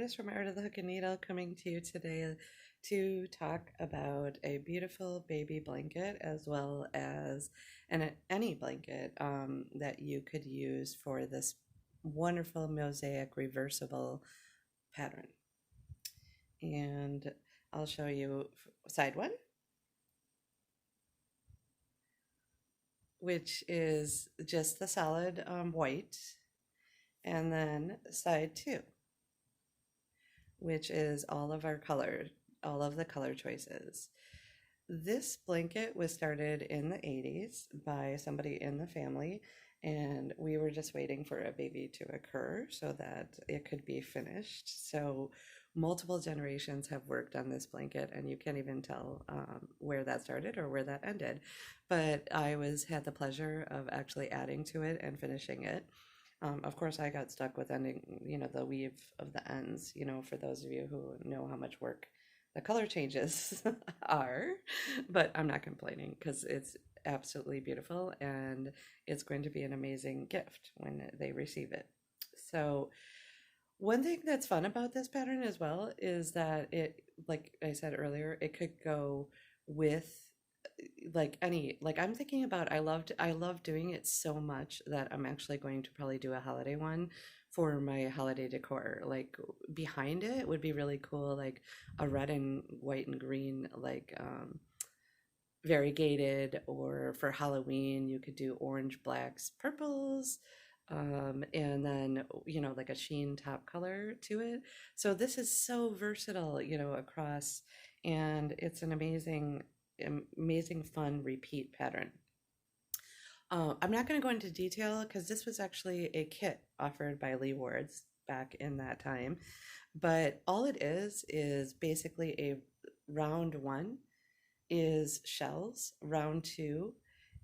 Chris from Art of the Hook and Needle coming to you today to talk about a beautiful baby blanket as well as any blanket that you could use for this wonderful mosaic reversible pattern. And I'll show you side one, which is just the solid white, and then side two, which is all of the color choices. This blanket was started in the 80s by somebody in the family, and we were just waiting for a baby to occur so that it could be finished. So multiple generations have worked on this blanket, and you can't even tell where that started or where that ended. But I had the pleasure of actually adding to it and finishing it. Of course, I got stuck with ending, the weave of the ends, for those of you who know how much work the color changes are, but I'm not complaining because it's absolutely beautiful and it's going to be an amazing gift when they receive it. So one thing that's fun about this pattern as well is that it, like I said earlier, it could go with I'm thinking about I love doing it so much that I'm actually going to probably do a holiday one for my holiday decor. Like behind it would be really cool, like a red and white and green, variegated, or for Halloween you could do orange, blacks, purples, and then like a sheen top color to it. So this is so versatile, across, and it's an amazing fun repeat pattern. I'm not going to go into detail because this was actually a kit offered by Lee Wards back in that time, but all it is basically a round one is shells, round two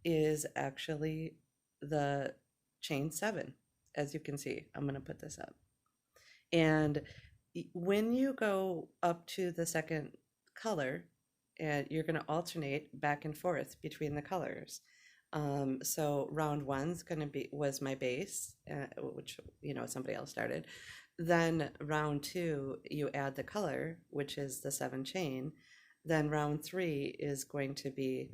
is actually the chain 7. As you can see, I'm going to put this up, and when you go up to the second color, and you're going to alternate back and forth between the colors. So round one's was my base, which somebody else started. Then round two, you add the color, which is the 7 chain. Then round 3 is going to be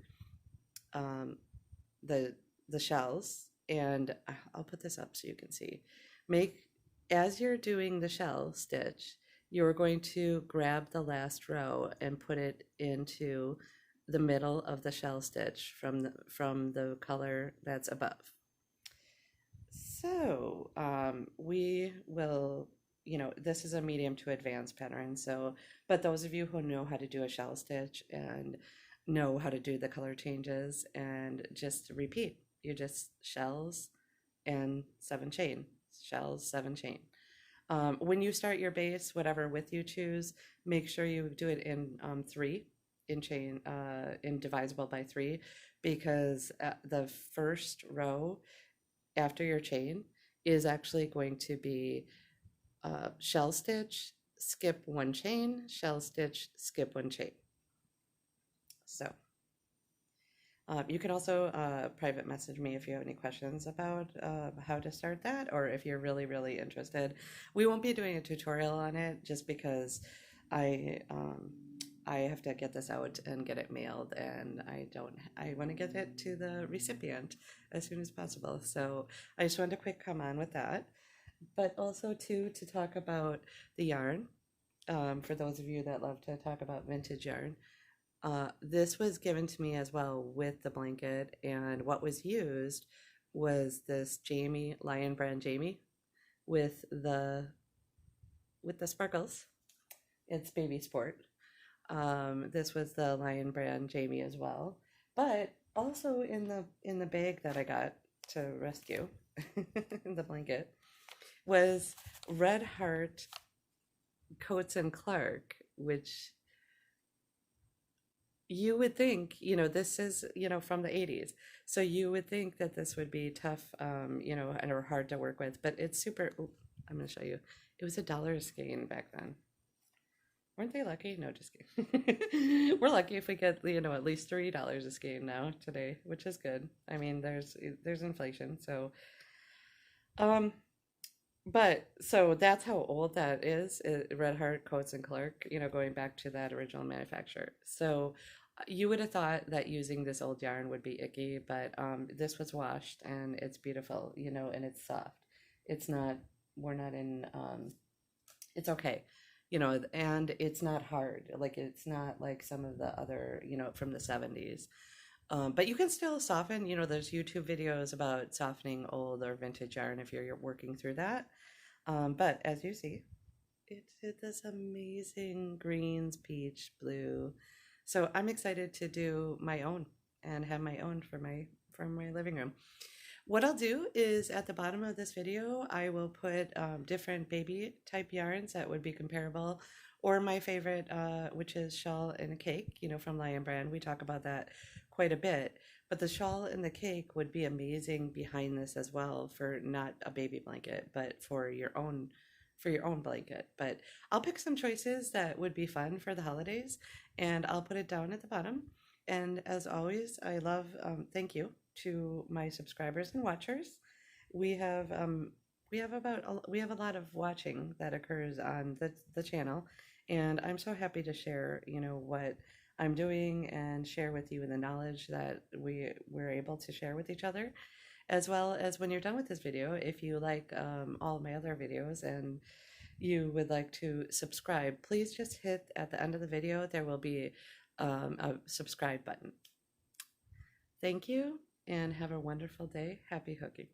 the shells, and I'll put this up so you can see. As you're doing the shell stitch, you're going to grab the last row and put it into the middle of the shell stitch from the color that's above. So we will, this is a medium to advanced pattern. So, but those of you who know how to do a shell stitch and know how to do the color changes and just repeat, you just shells and 7 chain, shells, 7 chain. When you start your base, whatever width you choose, make sure you do it in 3 in chain, in divisible by 3, because the first row after your chain is actually going to be shell stitch, skip 1 chain, shell stitch, skip 1 chain. So you can also private message me if you have any questions about how to start that, or if you're really, really interested. We won't be doing a tutorial on it just because I have to get this out and get it mailed, and I want to get it to the recipient as soon as possible. So I just wanted to quick come on with that, but also to talk about the yarn. For those of you that love to talk about vintage yarn. This was given to me as well with the blanket, and what was used was this Jamie, Lion Brand Jamie, with the sparkles. It's Baby Sport. This was the Lion Brand Jamie as well, but also in the bag that I got to rescue the blanket was Red Heart Coats and Clark, which you would think, this is, from the 80s. So you would think that this would be tough, and or hard to work with, but it's super. I'm going to show you. It was $1 a skein back then. Weren't they lucky? No, just kidding. We're lucky if we get, at least $3 a skein now today, which is good. I mean, there's inflation. So, But so that's how old that is, Red Heart, Coates and Clark, going back to that original manufacturer. So you would have thought that using this old yarn would be icky, but this was washed and it's beautiful, and it's soft. It's not, we're not in, it's okay, and it's not hard. Like it's not like some of the other, from the 70s. But you can still soften, there's YouTube videos about softening old or vintage yarn if you're working through that. But as you see, it did this amazing greens, peach, blue. So I'm excited to do my own and have my own for my living room. What I'll do is at the bottom of this video, I will put different baby type yarns that would be comparable, or my favorite, which is Shawl and a Cake, from Lion Brand. We talk about that quite a bit, but the shawl and the cake would be amazing behind this as well for not a baby blanket, but for your own blanket. But I'll pick some choices that would be fun for the holidays, and I'll put it down at the bottom. And as always, I love thank you to my subscribers and watchers. We have we have a lot of watching that occurs on the channel, and I'm so happy to share what I'm doing and share with you the knowledge that we're able to share with each other, as well as when you're done with this video, if you like all of my other videos and you would like to subscribe, please just hit at the end of the video. There will be a subscribe button. Thank you and have a wonderful day. Happy hooking.